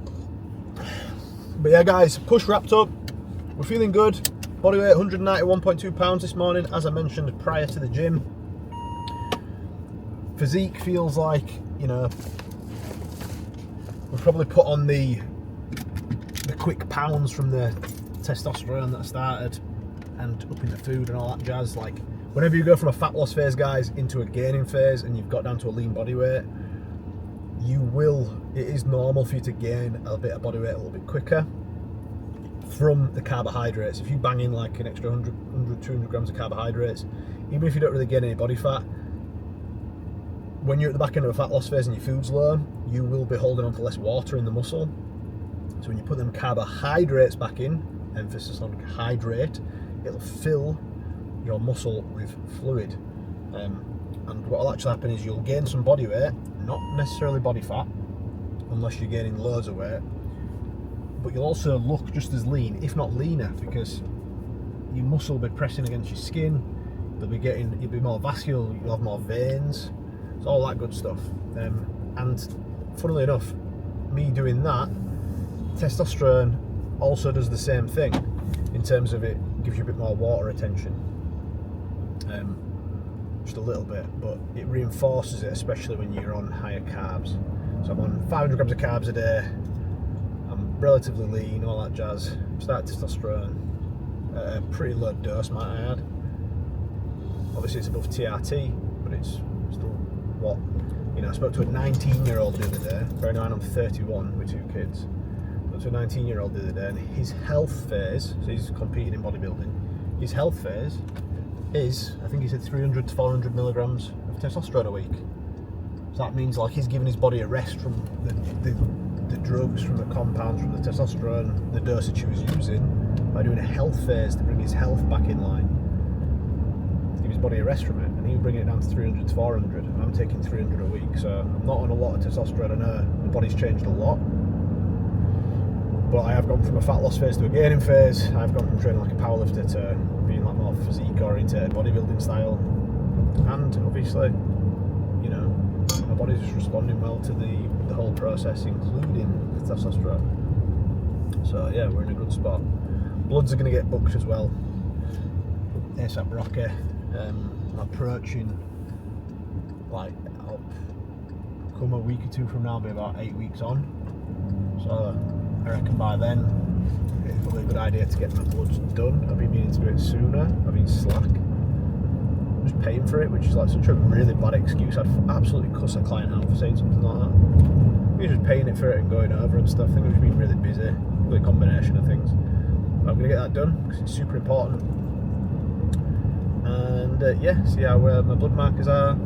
But yeah, guys, push wrapped up. We're feeling good. Body weight 191.2 pounds this morning, as I mentioned prior to the gym. Physique feels like, you know, we've probably put on the quick pounds from the testosterone that I started, and up into food and all that jazz. Like, whenever you go from a fat loss phase, guys, into a gaining phase, and you've got down to a lean body weight, it is normal for you to gain a bit of body weight a little bit quicker from the carbohydrates. If you bang in like an extra 100, 200 grams of carbohydrates, even if you don't really gain any body fat, when you're at the back end of a fat loss phase and your food's low, you will be holding on to less water in the muscle. So when you put them carbohydrates back in, emphasis on hydrate, it'll fill your muscle with fluid. And what will actually happen is you'll gain some body weight, not necessarily body fat, unless you're gaining loads of weight, but you'll also look just as lean, if not leaner, because your muscle will be pressing against your skin, you'll be more vascular, you'll have more veins, it's all that good stuff. And funnily enough, me doing that, testosterone also does the same thing in terms of it gives you a bit more water retention. Just a little bit, but it reinforces it, especially when you're on higher carbs. So I'm on 500 grams of carbs a day, I'm relatively lean, all that jazz. Start testosterone at a pretty low dose, might I add. Obviously it's above TRT, but it's still what, you know, I spoke to a 19-year-old the other day, bearing in mind I'm 31 with 2 kids. I spoke to a 19-year-old the other day, and his health phase, so he's competing in bodybuilding, his health phase is, I think he said 300 to 400 milligrams of testosterone a week. So that means like he's giving his body a rest from the drugs, from the compounds, from the testosterone, the dosage he was using, by doing a health phase to bring his health back in line. To give his body a rest from it, and he was bringing it down to 300 to 400, and I'm taking 300 a week, so I'm not on a lot of testosterone. I know the body's changed a lot, but I have gone from a fat loss phase to a gaining phase. I've gone from training like a powerlifter to being like more physique oriented, bodybuilding style. and obviously, you know, my body's just responding well to the whole process, including the testosterone. So yeah, we're in a good spot. Bloods are going to get booked as well. ASAP Rocky. I'm approaching, like, I'll come a week or two from now, I'll be about 8 weeks on. So I reckon by then it's probably a good idea to get my bloods done. I've been meaning to do it sooner. I've been slack. I'm just paying for it, which is like such a really bad excuse. I'd absolutely cuss a client out for saying something like that. You're just paying it for it and going over and stuff. I think I've just been really busy. Really a combination of things. But I'm going to get that done because it's super important. And yeah, see how my blood markers are.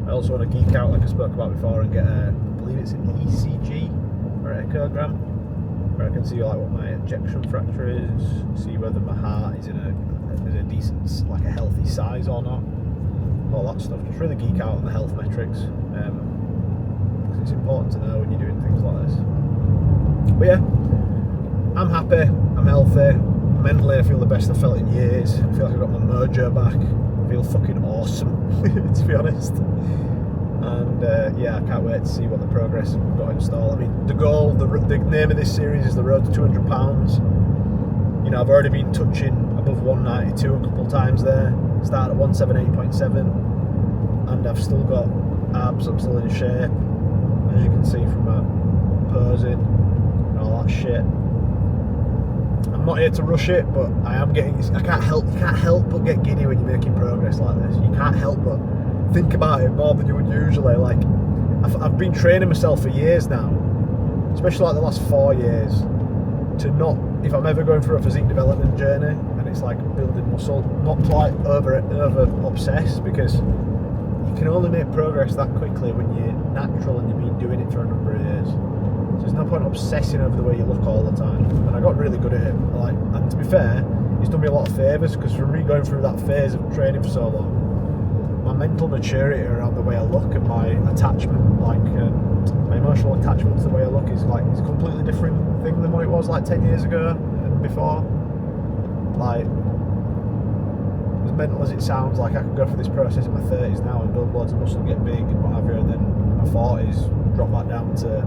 I also want to geek out, like I spoke about before, and get I believe it's an ECG or an echogram, where I can see like what my ejection fraction is, see whether my heart is in a decent, like a healthy size or not, all that stuff. Just really geek out on the health metrics, because it's important to know when you're doing things like this. But yeah, I'm happy, I'm healthy, mentally I feel the best I've felt in years. I feel like I've got my mojo back. I feel fucking awesome, to be honest. And yeah, I can't wait to see what the progress we've got installed. I mean, the goal, the name of this series is the road to 200 pounds. You know, I've already been touching above 192 a couple of times there. Started at 178.7, and I've still got abs. I'm still in shape, as you can see from my posing and all that shit. I'm not here to rush it, but I am getting. You can't help but get giddy when you're making progress like this. You can't help but think about it more than you would usually. Like, I've been training myself for years now, especially like the last 4 years, to not, if I'm ever going through a physique development journey and it's like building muscle, not to like over obsess, because you can only make progress that quickly when you're natural and you've been doing it for a number of years. So there's no point obsessing over the way you look all the time. And I got really good at it. Like, and to be fair, it's done me a lot of favours, because from me going through that phase of training for so long, my mental maturity around the way I look and my attachment, like my emotional attachment to the way I look, is like, it's a completely different thing than what it was like 10 years ago and before. Like, as mental as it sounds, like I could go through this process in my 30s now and build loads of muscle and get big and what have you, and then in my 40s drop back down to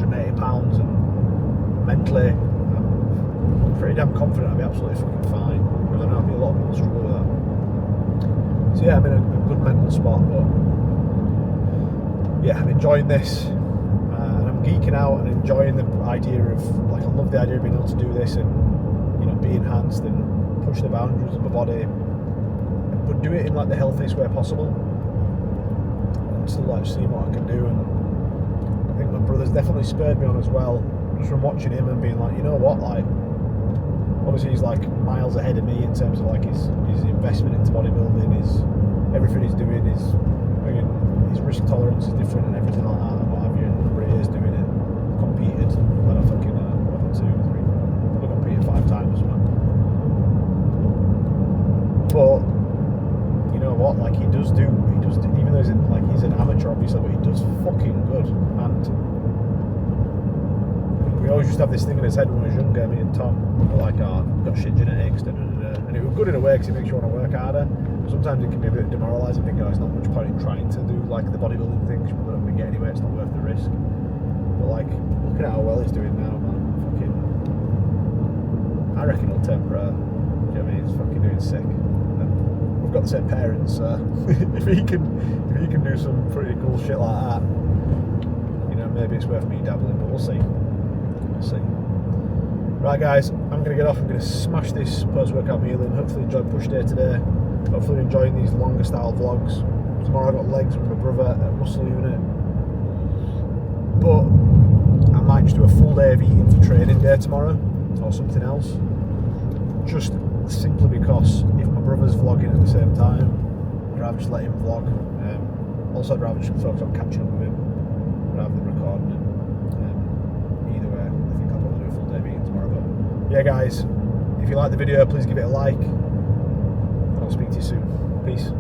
180 pounds, and mentally I'm pretty damn confident I'll be absolutely fucking fine. Because I know a lot of people struggle with that. So yeah, I'm in a good mental spot, but yeah, I'm enjoying this, and I'm geeking out and enjoying the idea of, like, I love the idea of being able to do this and, you know, be enhanced and push the boundaries of my body, but do it in like the healthiest way possible, and still like seeing what I can do. And I think my brother's definitely spurred me on as well, just from watching him and being like, you know what, like, obviously he's like miles ahead of me in terms of like his investment into bodybuilding, everything he's doing is, again, his risk tolerance is different and everything like that, and what have you, and a number of years doing it, competed, I don't fucking 1, 2, 3, I competed 5 times or something. But you know what, like he does do, even though he's an amateur obviously, but he does fucking good. And we always used to have this thing in his head when we were younger, me and Tom, we were like, oh, we've got shit genetics, and it was good in a way because it makes you want to work harder. Sometimes it can be a bit demoralising, thinking, oh, there's not much point in trying to do like the bodybuilding things, you're probably not going to get anywhere, it's not worth the risk. But like, looking at how well he's doing now, man, fucking, I reckon he'll turn pro. Do you know what I mean? He's fucking doing sick. And we've got the same parents, so if he can do some pretty cool shit like that, you know, maybe it's worth me dabbling, but we'll see. Right guys, I'm going to get off. I'm going to smash this post-workout meal in. Hopefully enjoy push day today. Hopefully enjoying these longer style vlogs. Tomorrow I've got legs with my brother at Muscle Unit. But I might just do a full day of eating for training day tomorrow, or something else. Just simply because if my brother's vlogging at the same time, I'd rather just let him vlog. Also I'd rather just focus on catching up with him rather than recording it. Yeah guys, if you like the video, please give it a like, and I'll speak to you soon. Peace.